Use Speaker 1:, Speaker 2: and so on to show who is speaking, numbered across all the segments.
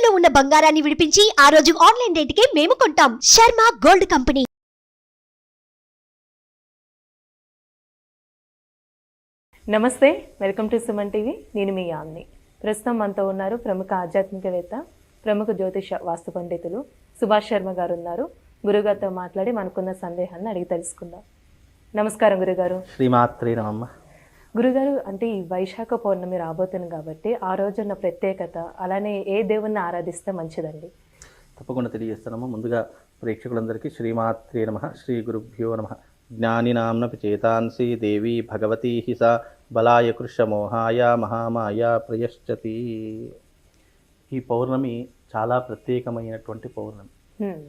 Speaker 1: తాకట్టులో ఉన్న బంగారాన్ని విడిపించి ఆ రోజు ఆన్లైన్ రేటుకే మేము కొంటాం. Sharma gold company.
Speaker 2: నమస్తే, వెల్కమ్ టు సుమన్ టీవీ. నేను మీ యామ్ని. ప్రస్తుతం మనతో ఉన్నారు ప్రముఖ ఆధ్యాత్మికవేత్త, ప్రముఖ జ్యోతిష వాస్తు పండితులు సుభాష్ శర్మ గారు ఉన్నారు. గురుగారితో మాట్లాడి మనకున్న సందేహాన్ని అడిగి తెలుసుకుందాం. నమస్కారం గురుగారు.
Speaker 3: శ్రీమాత్రే నమః.
Speaker 2: గురుగారు, అంటే ఈ వైశాఖ పౌర్ణమి రాబోతుంది కాబట్టి ఆ రోజున్న ప్రత్యేకత, అలానే ఏ దేవుణ్ణి ఆరాధిస్తే మంచిదండి?
Speaker 3: తప్పకుండా తెలియజేస్తున్నాము. ముందుగా ప్రేక్షకులందరికీ శ్రీమాత్రే నమః, శ్రీ గురుభ్యో నమః. జ్ఞానినాంనపి చేతాంసి దేవి భగవతి సా బలాయ కృషమోహాయ మహామాయ ప్రయశ్చతి. ఈ పౌర్ణమి చాలా ప్రత్యేకమైనటువంటి పౌర్ణమి.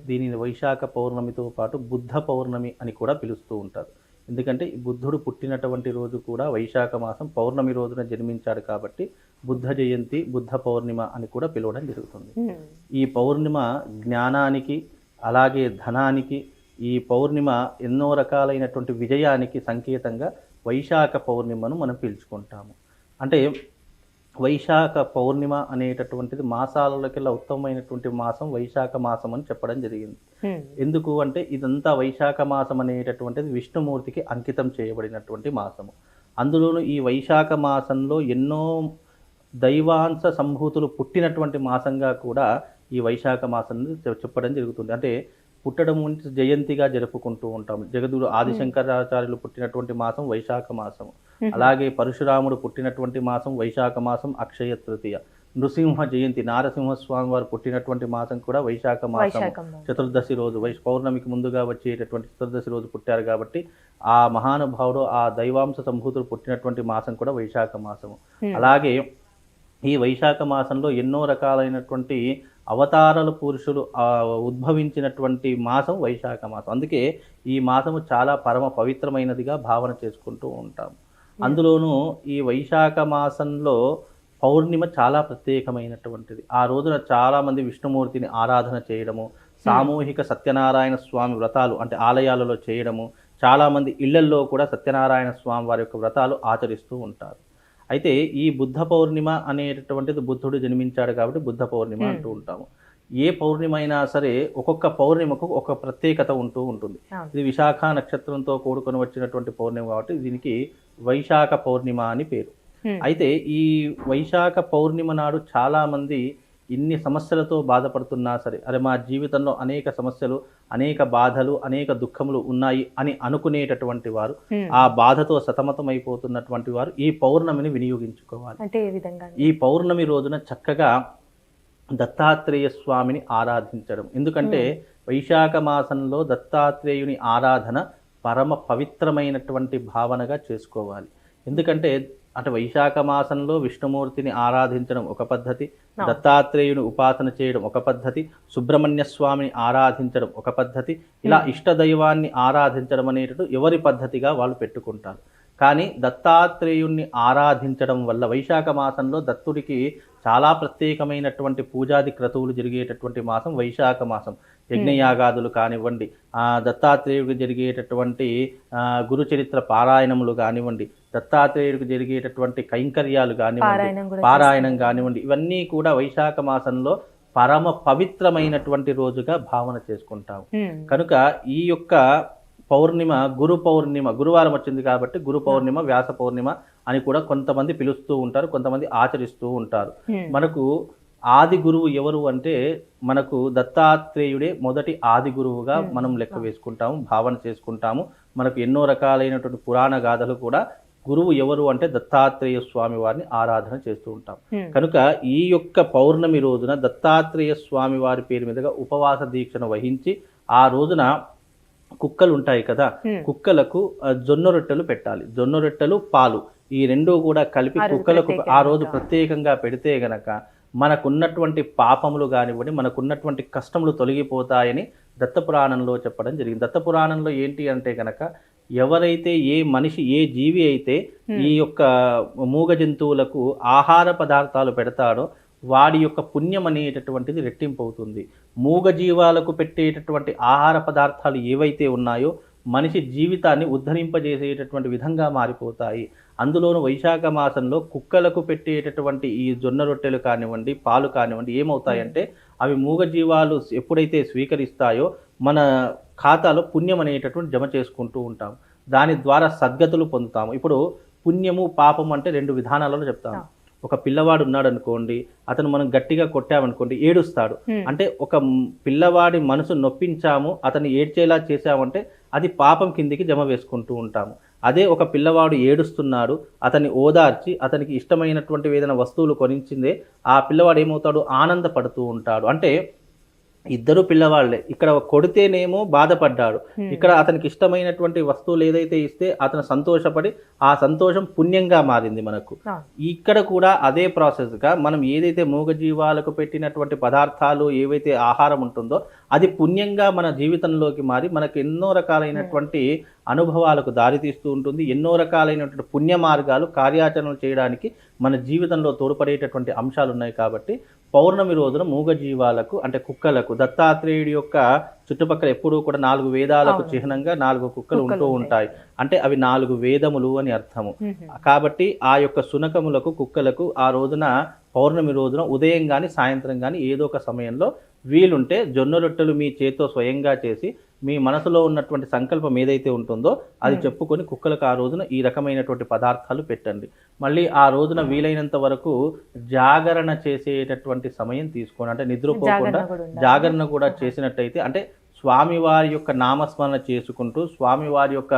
Speaker 3: దీనిని వైశాఖ పౌర్ణమితో పాటు బుద్ధ పౌర్ణమి అని కూడా పిలుస్తూ ఉంటారు. ఎందుకంటే బుద్ధుడు పుట్టినటువంటి రోజు కూడా వైశాఖ మాసం పౌర్ణమి రోజున జన్మించాడు కాబట్టి బుద్ధ జయంతి, బుద్ధ పౌర్ణిమ అని కూడా పిలవడం జరుగుతుంది. ఈ పౌర్ణిమ జ్ఞానానికి, అలాగే ధనానికి, ఈ పౌర్ణిమ ఎన్నో రకాలైనటువంటి విజయానికి సంకేతంగా వైశాఖ పౌర్ణిమను మనం పిలుచుకుంటాము. అంటే వైశాఖ పౌర్ణిమ అనేటటువంటిది మాసాలకెల్లా ఉత్తమమైనటువంటి మాసం వైశాఖ మాసం అని చెప్పడం జరిగింది. ఎందుకు అంటే ఇదంతా వైశాఖ మాసం అనేటటువంటిది విష్ణుమూర్తికి అంకితం చేయబడినటువంటి మాసము. అందులోనూ ఈ వైశాఖ మాసంలో ఎన్నో దైవాంశ సంభూతులు పుట్టినటువంటి మాసంగా కూడా ఈ వైశాఖ మాసం చెప్పడం జరుగుతుంది. అంటే పుట్టడం జయంతిగా జరుపుకుంటూ ఉంటాం. జగద్గురు ఆదిశంకరాచార్యులు పుట్టినటువంటి మాసం వైశాఖ మాసం. అలాగే పరశురాముడు పుట్టినటువంటి మాసం వైశాఖ మాసం, అక్షయ తృతీయ. నృసింహ జయంతి, నారసింహస్వామి వారు పుట్టినటువంటి మాసం కూడా వైశాఖ మాసం, చతుర్దశి రోజు. పౌర్ణమికి ముందుగా వచ్చేటటువంటి చతుర్దశి రోజు పుట్టారు కాబట్టి ఆ మహానుభావుడు, ఆ దైవాంశ సంభూతులు పుట్టినటువంటి మాసం కూడా వైశాఖ మాసము. అలాగే ఈ వైశాఖ మాసంలో ఎన్నో రకాలైనటువంటి అవతారాల పురుషులు ఉద్భవించినటువంటి మాసం వైశాఖ మాసం. అందుకే ఈ మాసము చాలా పరమ పవిత్రమైనదిగా భావన చేసుకుంటూ ఉంటాం. అందులోనూ ఈ వైశాఖ మాసంలో పౌర్ణిమ చాలా ప్రత్యేకమైనటువంటిది. ఆ రోజున చాలామంది విష్ణుమూర్తిని ఆరాధన చేయడము, సామూహిక సత్యనారాయణ స్వామి వ్రతాలు అంటే ఆలయాలలో చేయడము, చాలామంది ఇళ్లల్లో కూడా సత్యనారాయణ స్వామి వారి యొక్క వ్రతాలు ఆచరిస్తూ ఉంటారు. అయితే ఈ బుద్ధ పౌర్ణిమ అనేటటువంటిది బుద్ధుడు జన్మించాడు కాబట్టి బుద్ధ పౌర్ణిమ అంటూ ఉంటాము. ఏ పౌర్ణిమ అయినా సరే ఒక్కొక్క పౌర్ణిమకు ఒక ప్రత్యేకత ఉంటూ ఉంటుంది. ఇది విశాఖ నక్షత్రంతో కూడుకొని వచ్చినటువంటి పౌర్ణిమ కాబట్టి దీనికి వైశాఖ పౌర్ణిమ అని పేరు. అయితే ఈ వైశాఖ పౌర్ణిమ నాడు చాలా మంది ఇన్ని సమస్యలతో బాధపడుతున్నా సరే, అరే మా జీవితంలో అనేక సమస్యలు, అనేక బాధలు, అనేక దుఃఖములు ఉన్నాయి అని అనుకునేటటువంటి వారు, ఆ బాధతో సతమతమైపోతున్నటువంటి వారు ఈ పౌర్ణమిని వినియోగించుకోవాలి.
Speaker 2: అంటే ఏ విధంగా? ఈ
Speaker 3: పౌర్ణమి రోజున చక్కగా దత్తాత్రేయ స్వామిని ఆరాధించడం. ఎందుకంటే వైశాఖ మాసంలో దత్తాత్రేయుని ఆరాధన పరమ పవిత్రమైనటువంటి భావనగా చేసుకోవాలి. ఎందుకంటే అంటే వైశాఖ మాసంలో విష్ణుమూర్తిని ఆరాధించడం ఒక పద్ధతి, దత్తాత్రేయుని ఉపాసన చేయడం ఒక పద్ధతి, సుబ్రహ్మణ్య స్వామిని ఆరాధించడం ఒక పద్ధతి. ఇలా ఇష్టదైవాన్ని ఆరాధించడం అనేటట్టు ఎవరి పద్ధతిగా వాళ్ళు పెట్టుకుంటారు. కానీ దత్తాత్రేయుణ్ణి ఆరాధించడం వల్ల వైశాఖ మాసంలో దత్తుడికి చాలా ప్రత్యేకమైనటువంటి పూజాది క్రతువులు జరిగేటటువంటి మాసం వైశాఖ మాసం. యజ్ఞయాగాదులు కానివ్వండి, దత్తాత్రేయుడికి జరిగేటటువంటి గురుచరిత్ర పారాయణములు కానివ్వండి, దత్తాత్రేయుడికి జరిగేటటువంటి కైంకర్యాలు కానివ్వండి, పారాయణం కానివ్వండి, ఇవన్నీ కూడా వైశాఖ మాసంలో పరమ పవిత్రమైనటువంటి రోజుగా భావన చేసుకుంటాము. కనుక ఈ యొక్క పౌర్ణిమ గురు పౌర్ణిమ, గురువారం వచ్చింది కాబట్టి గురు పౌర్ణిమ, వ్యాస పౌర్ణిమ అని కూడా కొంతమంది పిలుస్తూ ఉంటారు, కొంతమంది ఆచరిస్తూ ఉంటారు. మనకు ఆది గురువు ఎవరు అంటే మనకు దత్తాత్రేయుడే మొదటి ఆది గురువుగా మనం లెక్క వేసుకుంటాము, భావన చేసుకుంటాము. మనకు ఎన్నో రకాలైనటువంటి పురాణ గాథలు కూడా గురువు ఎవరు అంటే దత్తాత్రేయ స్వామి వారిని ఆరాధన చేస్తూ ఉంటాం. కనుక ఈ యొక్క పౌర్ణమి రోజున దత్తాత్రేయ స్వామి వారి పేరు మీదుగా ఉపవాస దీక్షను వహించి ఆ రోజున కుక్కలు ఉంటాయి కదా, కుక్కలకు జొన్న రొట్టెలు పెట్టాలి. జొన్న రొట్టెలు, పాలు ఈ రెండూ కూడా కలిపి కుక్కలకు ఆ రోజు ప్రత్యేకంగా పెడితే గనక మనకున్నటువంటి పాపములు కానివ్వండి, మనకున్నటువంటి కష్టములు తొలగిపోతాయని దత్తపురాణంలో చెప్పడం జరిగింది. దత్తపురాణంలో ఏంటి అంటే గనక ఎవరైతే ఏ మనిషి, ఏ జీవి అయితే ఈ యొక్క మూగ జంతువులకు ఆహార పదార్థాలు పెడతాడో వాడి యొక్క పుణ్యం అనేటటువంటిది రెట్టింపు అవుతుంది. మూగజీవాలకు పెట్టేటటువంటి ఆహార పదార్థాలు ఏవైతే ఉన్నాయో మనిషి జీవితాన్ని ఉద్ధరింపజేసేటటువంటి విధంగా మారిపోతాయి. అందులోనూ వైశాఖ మాసంలో కుక్కలకు పెట్టేటటువంటి ఈ జొన్న రొట్టెలు కానివ్వండి, పాలు కానివ్వండి ఏమవుతాయంటే అవి మూగజీవాలు ఎప్పుడైతే స్వీకరిస్తాయో మన ఖాతాలో పుణ్యం అనేటటువంటి జమ చేసుకుంటూ ఉంటాం. దాని ద్వారా సద్గతులు పొందుతాము. ఇప్పుడు పుణ్యము పాపం అంటే 2 విధానాలలో చెప్తాము. ఒక పిల్లవాడు ఉన్నాడు అనుకోండి, అతను మనం గట్టిగా కొట్టామనుకోండి ఏడుస్తాడు. అంటే ఒక పిల్లవాడి మనసు నొప్పించాము, అతను ఏడ్చేలా చేశామంటే అది పాపం కిందికి జమ వేసుకుంటూ ఉంటాము. అదే ఒక పిల్లవాడు ఏడుస్తున్నాడు, అతన్ని ఓదార్చి అతనికి ఇష్టమైనటువంటి ఏదైనా వస్తువులు కొనించిందే ఆ పిల్లవాడు ఏమవుతాడు, ఆనందపడుతూ ఉంటాడు. అంటే ఇద్దరు పిల్లవాళ్లే. ఇక్కడ కొడితేనేమో బాధపడ్డాడు, ఇక్కడ అతనికి ఇష్టమైనటువంటి వస్తువులు ఏదైతే ఇస్తే అతను సంతోషపడి ఆ సంతోషం పుణ్యంగా మారింది మనకు. ఇక్కడ కూడా అదే ప్రాసెస్గా మనం ఏదైతే మూగజీవాలకు పెట్టినటువంటి పదార్థాలు ఏవైతే ఆహారం ఉంటుందో అది పుణ్యంగా మన జీవితంలోకి మారి మనకు ఎన్నో రకాలైనటువంటి అనుభవాలకు దారితీస్తూ ఉంటుంది. ఎన్నో రకాలైనటువంటి పుణ్య మార్గాలు కార్యాచరణలు చేయడానికి మన జీవితంలో తోడ్పడేటటువంటి అంశాలు ఉన్నాయి. కాబట్టి పౌర్ణమి రోజున మూగజీవాలకు అంటే కుక్కలకు దత్తాత్రేయుడి యొక్క చుట్టుపక్కల ఎప్పుడూ కూడా 4 వేదాలకు చిహ్నంగా 4 కుక్కలు ఉంటూ ఉంటాయి. అంటే అవి 4 వేదములు అని అర్థము. కాబట్టి ఆ యొక్క శునకములకు కుక్కలకు ఆ రోజున పౌర్ణమి రోజున ఉదయం కానీ సాయంత్రం కానీ ఏదో ఒక సమయంలో వీలుంటే జొన్న రొట్టెలు మీ చేతితో స్వయంగా చేసి మీ మనసులో ఉన్నటువంటి సంకల్పం ఏదైతే ఉంటుందో అది చెప్పుకొని కుక్కలకు ఆ రోజున ఈ రకమైనటువంటి పదార్థాలు పెట్టండి. మళ్ళీ ఆ రోజున వీలైనంత వరకు జాగరణ చేసేటటువంటి సమయం తీసుకోండి. అంటే నిద్రపోకుండా జాగరణ కూడా చేసినట్టయితే అంటే స్వామివారి యొక్క నామస్మరణ చేసుకుంటూ స్వామివారి యొక్క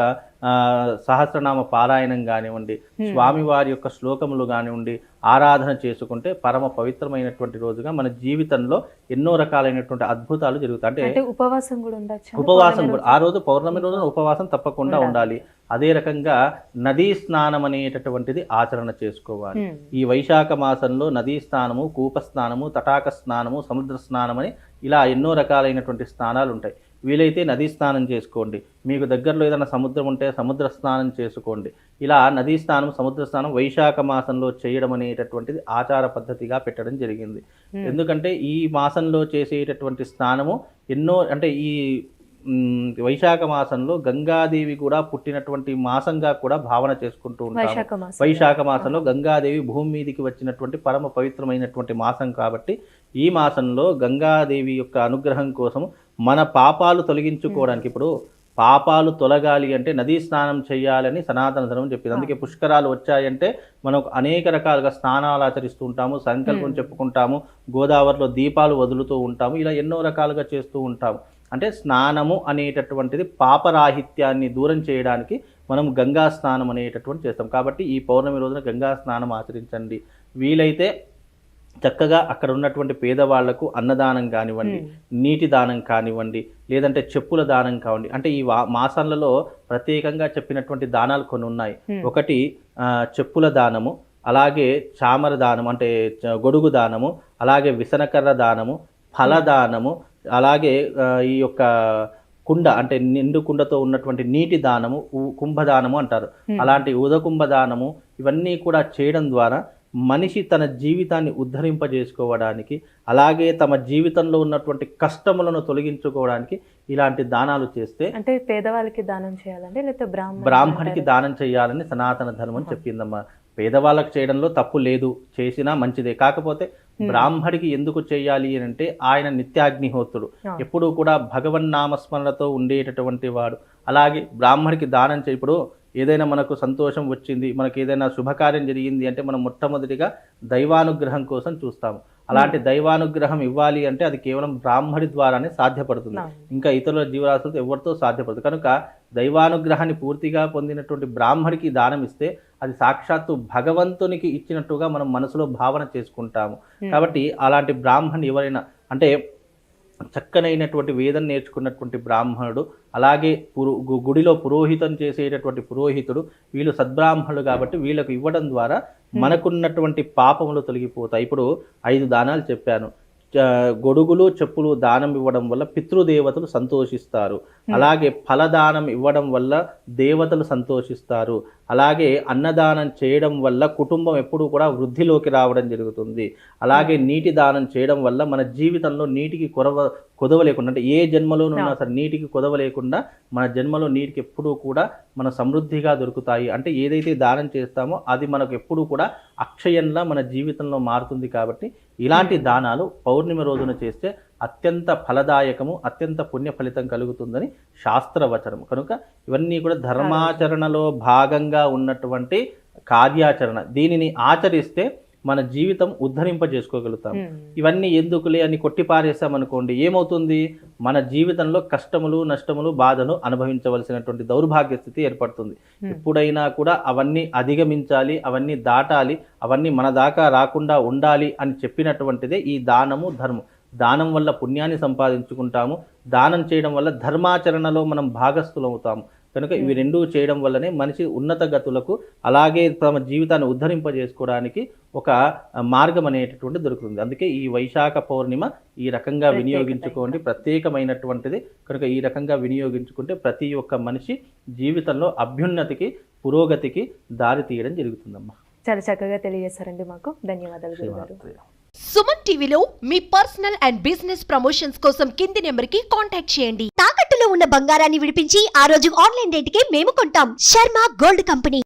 Speaker 3: సహస్రనామ పారాయణం కానివ్వండి, స్వామివారి యొక్క శ్లోకములు కానివ్వండి ఆరాధన చేసుకుంటే పరమ పవిత్రమైనటువంటి రోజుగా మన జీవితంలో ఎన్నో రకాలైనటువంటి అద్భుతాలు జరుగుతాయి. అంటే
Speaker 2: ఉపవాసం కూడా ఉండొచ్చు.
Speaker 3: ఉపవాసం కూడా ఆ రోజు పౌర్ణమి రోజున ఉపవాసం తప్పకుండా ఉండాలి. అదే రకంగా నదీ స్నానం అనేటటువంటిది ఆచరణ చేసుకోవాలి. ఈ వైశాఖ మాసంలో నదీ స్నానము, కూప స్నానము, తటాక స్నానము, సముద్ర స్నానం అని ఇలా ఎన్నో రకాలైనటువంటి స్నానాలు ఉంటాయి. వీలైతే నదీ స్నానం చేసుకోండి. మీకు దగ్గరలో ఏదైనా సముద్రం ఉంటే సముద్ర స్నానం చేసుకోండి. ఇలా నదీ స్నానం, సముద్ర స్నానం వైశాఖ మాసంలో చేయడం అనేటటువంటిది ఆచార పద్ధతిగా పెట్టడం జరిగింది. ఎందుకంటే ఈ మాసంలో చేసేటటువంటి స్నానము ఎన్నో అంటే ఈ వైశాఖ మాసంలో గంగాదేవి కూడా పుట్టినటువంటి మాసంగా కూడా భావన చేసుకుంటూ ఉంటాము. వైశాఖ మాసంలో గంగాదేవి భూమి మీదికి వచ్చినటువంటి పరమ పవిత్రమైనటువంటి మాసం కాబట్టి ఈ మాసంలో గంగాదేవి యొక్క అనుగ్రహం కోసం మన పాపాలు తొలగించుకోవడానికి ఇప్పుడు పాపాలు తొలగాలి అంటే నదీ స్నానం చేయాలని సనాతన ధర్మం చెప్పింది. అందుకే పుష్కరాలు వచ్చాయంటే మనం అనేక రకాలుగా స్నానాలు ఆచరిస్తూ ఉంటాము, సంకల్పం చెప్పుకుంటాము, గోదావరిలో దీపాలు వదులుతూ ఉంటాము, ఇలా ఎన్నో రకాలుగా చేస్తూ ఉంటాము. అంటే స్నానము అనేటటువంటిది పాపరాహిత్యాన్ని దూరం చేయడానికి మనం గంగా స్నానం అనేటటువంటి చేస్తాం. కాబట్టి ఈ పౌర్ణమి రోజున గంగా స్నానం ఆచరించండి. వీలైతే చక్కగా అక్కడ ఉన్నటువంటి పేదవాళ్లకు అన్నదానం కానివ్వండి, నీటి దానం కానివ్వండి, లేదంటే చెప్పుల దానం కావండి. అంటే ఈ మాసాలలో ప్రత్యేకంగా చెప్పినటువంటి దానాలు కొన్ని ఉన్నాయి. ఒకటి చెప్పుల దానము, అలాగే చామర దానం అంటే గొడుగు దానము, అలాగే విసనకర్ర దానము, ఫలదానము, అలాగే ఈ యొక్క కుండ అంటే నిండు కుండతో ఉన్నటువంటి నీటి దానము కుంభదానము అంటారు. అలాంటి ఉదకుంభదానము ఇవన్నీ కూడా చేయడం ద్వారా మనిషి తన జీవితాన్ని ఉద్ధరింపజేసుకోవడానికి, అలాగే తమ జీవితంలో ఉన్నటువంటి కష్టములను తొలగించుకోవడానికి ఇలాంటి దానాలు చేస్తే
Speaker 2: అంటే పేదవాళ్ళకి దానం చేయాలంటే లేకపోతే
Speaker 3: బ్రాహ్మడికి దానం చేయాలని సనాతన ధర్మం చెప్పిందమ్మా. పేదవాళ్ళకి చేయడంలో తప్పు లేదు, చేసినా మంచిదే. కాకపోతే బ్రాహ్మడికి ఎందుకు చేయాలి అని అంటే ఆయన నిత్యాగ్నిహోత్రుడు, ఎప్పుడూ కూడా భగవన్నామస్మరణతో ఉండేటటువంటి వాడు. అలాగే బ్రాహ్మడికి దానం ఇప్పుడు ఏదైనా మనకు సంతోషం వచ్చింది, మనకి ఏదైనా శుభకార్యం జరిగింది అంటే మనం మొట్టమొదటిగా దైవానుగ్రహం కోసం చూస్తాము. అలాంటి దైవానుగ్రహం ఇవ్వాలి అంటే అది కేవలం బ్రాహ్మడి ద్వారానే సాధ్యపడుతుంది. ఇంకా ఇతరుల జీవరాశులతో ఎవరితో సాధ్యపడుతుంది. కనుక దైవానుగ్రహాన్ని పూర్తిగా పొందినటువంటి బ్రాహ్మడికి దానం ఇస్తే అది సాక్షాత్తు భగవంతునికి ఇచ్చినట్టుగా మనం మనసులో భావన చేసుకుంటాము. కాబట్టి అలాంటి బ్రాహ్మణి ఎవరైనా అంటే చక్కనైనటువంటి వేదం నేర్చుకున్నటువంటి బ్రాహ్మణుడు, అలాగే గుడిలో పురోహితం చేసేటటువంటి పురోహితుడు, వీళ్ళు సద్బ్రాహ్మణులు కాబట్టి వీళ్ళకు ఇవ్వడం ద్వారా మనకున్నటువంటి పాపములు తొలగిపోతాయి. ఇప్పుడు 5 దానాలు చెప్పాను. గొడుగులు చెప్పులు దానం ఇవ్వడం వల్ల పితృదేవతలు సంతోషిస్తారు. అలాగే ఫలదానం ఇవ్వడం వల్ల దేవతలు సంతోషిస్తారు. అలాగే అన్నదానం చేయడం వల్ల కుటుంబం ఎప్పుడూ కూడా వృద్ధిలోకి రావడం జరుగుతుంది. అలాగే నీటి దానం చేయడం వల్ల మన జీవితంలో నీటికి కొదవ లేకుండా, అంటే ఏ జన్మలోనున్నా సరే నీటికి కొదవ లేకుండా మన జన్మలో నీటికి ఎప్పుడూ కూడా మన సమృద్ధిగా దొరుకుతాయి. అంటే ఏదైతే దానం చేస్తామో అది మనకు ఎప్పుడూ కూడా అక్షయంలా మన జీవితంలో మారుతుంది. కాబట్టి ఇలాంటి దానాలు పౌర్ణమి రోజున చేస్తే అత్యంత ఫలదాయకము, అత్యంత పుణ్య ఫలితం కలుగుతుందని శాస్త్రవచనం. కనుక ఇవన్నీ కూడా ధర్మాచరణలో భాగంగా ఉన్నటువంటి కార్యాచరణ. దీనిని ఆచరిస్తే మన జీవితం ఉద్ధరింపజేసుకోగలుగుతాం. ఇవన్నీ ఎందుకులే అని కొట్టిపారేసామనుకోండి, ఏమవుతుంది? మన జీవితంలో కష్టములు, నష్టములు, బాధను అనుభవించవలసినటువంటి దౌర్భాగ్య స్థితి ఏర్పడుతుంది. ఎప్పుడైనా కూడా అవన్నీ అధిగమించాలి, అవన్నీ దాటాలి, అవన్నీ మన దాకా రాకుండా ఉండాలి అని చెప్పినటువంటిదే ఈ దానము, ధర్మం. దానం వల్ల పుణ్యాన్ని సంపాదించుకుంటాము, దానం చేయడం వల్ల ధర్మాచరణలో మనం భాగస్థులవుతాము. కనుక ఇవి రెండూ చేయడం వల్లనే మనిషి ఉన్నత గతులకు, అలాగే తమ జీవితాన్ని ఉద్ధరింపజేసుకోవడానికి ఒక మార్గం అనేటటువంటి దొరుకుతుంది. అందుకే ఈ వైశాఖ పౌర్ణిమ ఈ రకంగా వినియోగించుకోండి, ప్రత్యేకమైనటువంటిది. కనుక ఈ రకంగా వినియోగించుకుంటే ప్రతి ఒక్క మనిషి జీవితంలో అభ్యున్నతికి, పురోగతికి దారి తీయడం జరుగుతుందమ్మా.
Speaker 2: చాలా చక్కగా తెలియజేశారండి మాకు. ధన్యవాదాలు గురుగారు.
Speaker 1: సుమన్ టీవీలో మీ పర్సనల్ అండ్ బిజినెస్ ప్రమోషన్స్ కోసం కింది నెంబర్కి కాంటాక్ట్ చేయండి. తాకట్టులో ఉన్న బంగారాన్ని విడిపించి ఆ రోజు ఆన్లైన్ రేటుకే మేము కొంటాం. Sharma gold company.